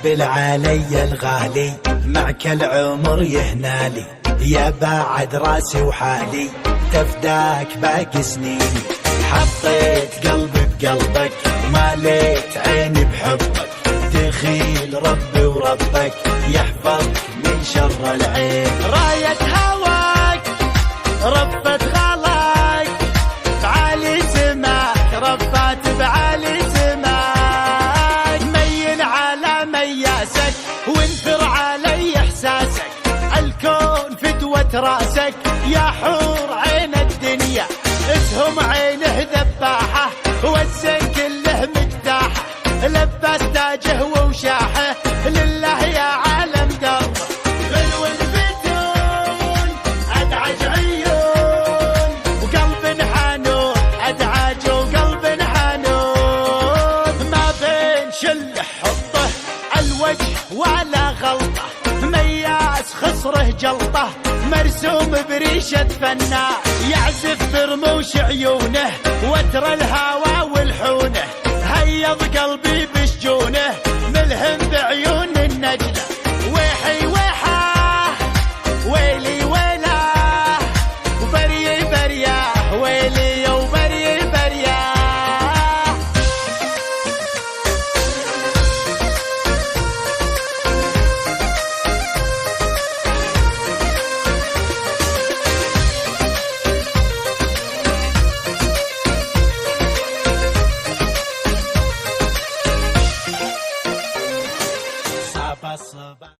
قبل علي الغالي معك العمر يهنالي، يا بعد راسي وحالي تفداك باقي سنيني. حطيت قلبي بقلبك ماليت عيني بحبك، دخيل ربي وربك يحفظك من شر العين. راية هواك رفت غلاك بعالي سماك، رفات بعالي سماك. ميل على مياسك وانثر علي احساسك، الكون فدوة راسك يا حور عين الدنيا. اسهم عينه ذباحه والزين كله مجتاحه، لبس تاجه ووشاحه لله يا عالم دربه. غلو الفتون ادعج عيون وقلب حنون، ادعج وقلب حنون. ما بين شله حطه الوجه ولا غلطه، مياس خصره جلطه مرسوم بريشة فنان. يعزف برموش عيونه وتر الهوى والحونه، هيض قلبي بشجونه ملهم بعيون النجلة. ويحي ويحاه ويلي ويلاه وبري برياه، ويلي وبري برياه.